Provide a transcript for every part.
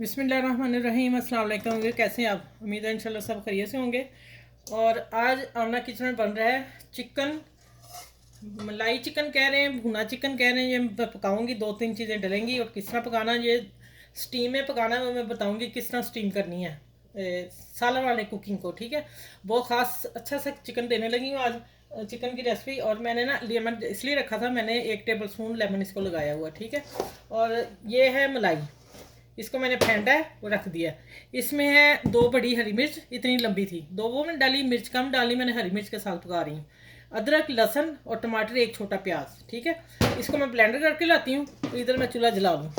बिस्मिल्लाहिर्रहमानिर्रहीम। अस्सलाम वालेकुम। कैसे हैं आप? उम्मीद है इंशाल्लाह सब खैरियत से होंगे। और आज आमना किचन में बन रहा है चिकन, मलाई चिकन कह रहे हैं, भुना चिकन कह रहे हैं। ये मैं पकाऊंगी, दो तीन चीज़ें डलेंगी और किस तरह पकाना, ये स्टीम में पकाना है। वो मैं बताऊंगी किस तरह स्टीम करनी है सालन वाले कुकिंग को। ठीक है, बहुत ख़ास अच्छा सा चिकन देने लगी हूँ आज, चिकन की रेसिपी। और मैंने ना लेमन इसलिए रखा था, मैंने 1 टेबल स्पून लेमन इसको लगाया हुआ। ठीक है, और ये है मलाई, इसको मैंने फेंटा है वो रख दिया। इसमें है 2 बड़ी हरी मिर्च, इतनी लंबी थी, 2 वो मैंने डाली, मिर्च कम डाली मैंने, हरी मिर्च के साथ पका रही हूँ। अदरक, लहसुन और टमाटर, 1 छोटा प्याज। ठीक है, इसको मैं ब्लेंडर करके लाती हूँ। तो इधर मैं चूल्हा जला लूँ।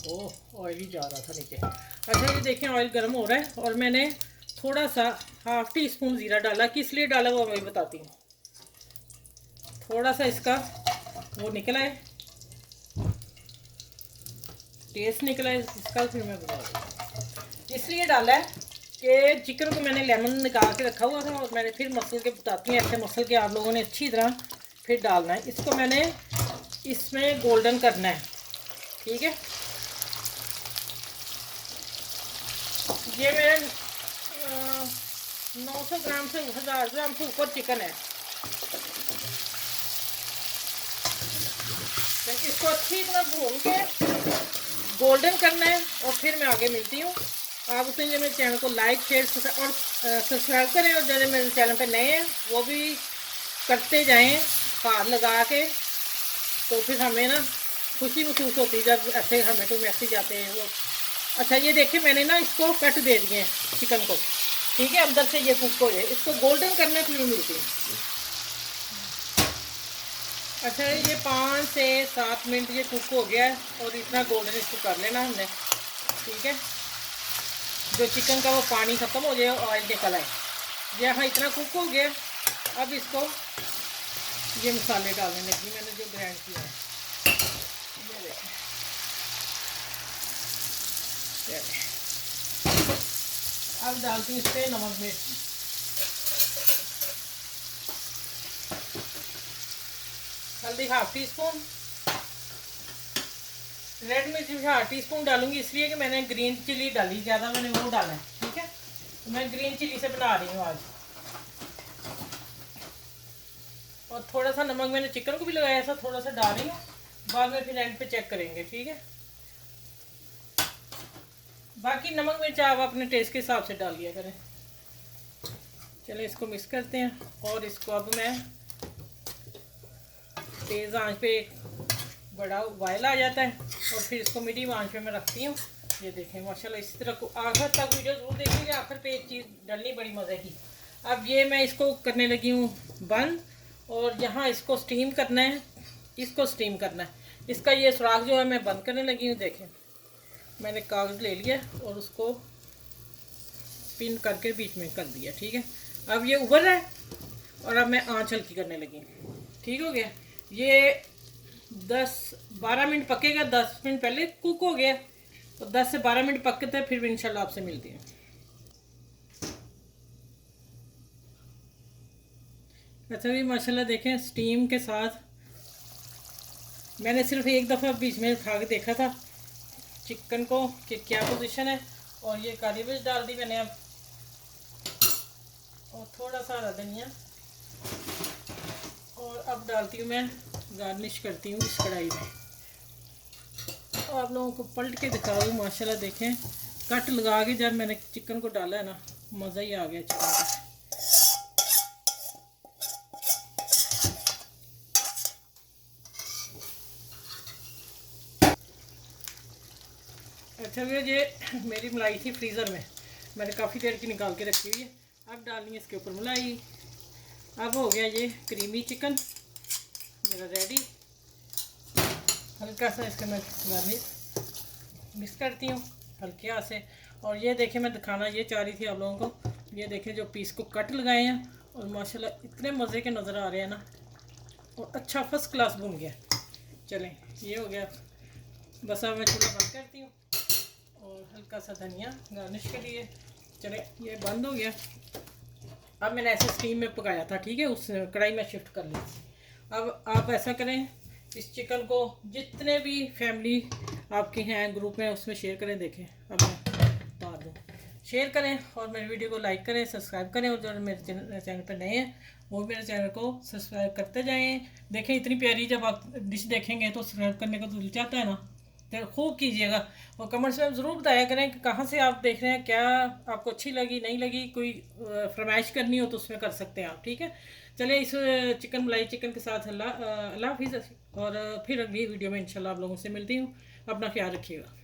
ओह, ऑयल ही जा रहा था नीचे। अच्छा, ये देखें ऑयल गर्म हो रहा है और मैंने थोड़ा सा ½ टी स्पून ज़ीरा डाला। किस लिए डाला वो मैं बताती हूँ। थोड़ा सा इसका वो निकला है, टेस्ट निकला है इसका, फिर मैं बता दूँ इसलिए डाला है कि चिकन को मैंने लेमन निकाल के रखा हुआ था और मैंने फिर मसल के बताती हूँ, ऐसे मसल के आप लोगों ने अच्छी तरह फिर डालना है। इसको मैंने इसमें गोल्डन करना है। ठीक है, ये मेरे 900 ग्राम से 1000 ग्राम से ऊपर चिकन है। इसको अच्छी तरह भून के गोल्डन करना है और फिर मैं आगे मिलती हूँ। आप उसमें जो मेरे चैनल को लाइक, शेयर और सब्सक्राइब करें, और जो मेरे चैनल पे नए हैं वो भी करते जाएं हाथ लगा के। तो फिर हमें ना खुशी महसूस होती है जब ऐसे हमें तो मैसेज आते हैं वो। अच्छा, ये देखिए मैंने ना इसको कट दे दिए हैं चिकन को। ठीक है, अंदर से ये कुक हो जाए, इसको गोल्डन करना फिर मिलती है। अच्छा, ये 5 से 7 मिनट ये कुक हो गया है और इतना गोल्डन इसको कर लेना हमने। ठीक है, जो चिकन का वो पानी ख़त्म हो जाए, ऑयल निकल आए। ये हाँ, इतना कुक हो गया। अब इसको ये मसाले डालने लगी मैंने जो ग्राइंड किया है। ये देखें, अब डालती हूँ इस पर नमक, मिर्च, हल्दी ½ टी स्पून, रेड मिर्च भी ½ टी स्पून डालूंगी, इसलिए कि मैंने ग्रीन चिली डाली ज़्यादा, मैंने वो डाला है। ठीक है, तो मैं ग्रीन चिली से बना रही हूँ आज। और थोड़ा सा नमक मैंने चिकन को भी लगाया, ऐसा थोड़ा सा डाल रही हूँ, बाद में फिर एंड पे चेक करेंगे। ठीक है, बाकी नमक मिर्च आप अपने टेस्ट के हिसाब से डाल लिया करें। चलिए इसको मिक्स करते हैं और इसको अब मैं तेज़ आंच पे, बड़ा उबाल आ जाता है और फिर इसको मीडियम आंच पे मैं रखती हूँ। ये देखें माशाल्लाह, इसी तरह को आखिर तक वीडियो जरूर देखिए, आखिर पे एक चीज़ डलनी बड़ी मज़े की। अब ये मैं इसको करने लगी हूँ बंद, और यहाँ इसको स्टीम करना है, इसको स्टीम करना है। इसका ये सुराख जो है मैं बंद करने लगी हूँ। देखें, मैंने कागज़ ले लिया और उसको पिन करके बीच में कर दिया। ठीक है, अब ये उबल रहा है और अब मैं आँच हल्की करने लगी। ठीक हो गया, ये 10-12 मिनट पकेगा। 10 मिनट पहले कुक हो गया, तो 10 से 12 मिनट पकते हैं, फिर इंशाल्लाह आपसे मिलती हूँ। अच्छा भी माशाल्लाह देखें, स्टीम के साथ मैंने सिर्फ एक दफ़ा बीच में उठा के देखा था चिकन को कि क्या पोजीशन है, और ये काली मिर्च डाल दी मैंने अब, और थोड़ा सा हरा धनिया, और अब डालती हूँ मैं, गार्निश करती हूँ इस कढ़ाई में। और आप लोगों को पलट के दिखा दूँ, माशाल्लाह देखें कट लगा के जब मैंने चिकन को डाला है ना, मज़ा ही आ गया चिकन का। अच्छा भैया, ये मेरी मलाई थी फ्रीज़र में, मैंने काफ़ी देर की निकाल के रखी हुई है। अब डालनी है इसके ऊपर मलाई। अब हो गया ये क्रीमी चिकन मेरा रेडी। हल्का सा इसका मैं गार्निश मिक्स करती हूँ हल्के हाथ से। और ये देखें, मैं दिखाना ये चाह रही थी आप लोगों को, ये देखें जो पीस को कट लगाए हैं और माशाल्लाह इतने मज़े के नज़र आ रहे हैं ना, और अच्छा फर्स्ट क्लास बन गया। चलें, ये हो गया, बस अब मैं चूल्हा बंद करती हूँ और हल्का सा धनिया गार्निश के लिए। चले, ये बंद हो गया। अब मैंने ऐसे स्टीम में पकाया था। ठीक है, उस कढ़ाई में शिफ्ट कर ली। अब आप ऐसा करें इस चिकन को जितने भी फैमिली आपके हैं ग्रुप में उसमें शेयर करें। देखें अब मैं बता दूँ, शेयर करें और मेरी वीडियो को लाइक करें, सब्सक्राइब करें, और जो मेरे चैनल पर नए हैं वो भी मेरे चैनल को सब्सक्राइब करते जाएं। देखें इतनी प्यारी जब आप डिश देखेंगे तो सब्सक्राइब करने का तो दिल चाहता है ना, तो खूब कीजिएगा। और कमेंट्स में ज़रूर बताया करें कि कहाँ से आप देख रहे हैं, क्या आपको अच्छी लगी नहीं लगी, कोई फरमाइश करनी हो तो उसमें कर सकते हैं आप, ठीक है। चलिए इस चिकन मलाई चिकन के साथ अल्लाह हाफिज़, और फिर अगली वीडियो में इंशाल्लाह आप लोगों से मिलती हूँ। अपना ख्याल रखिएगा।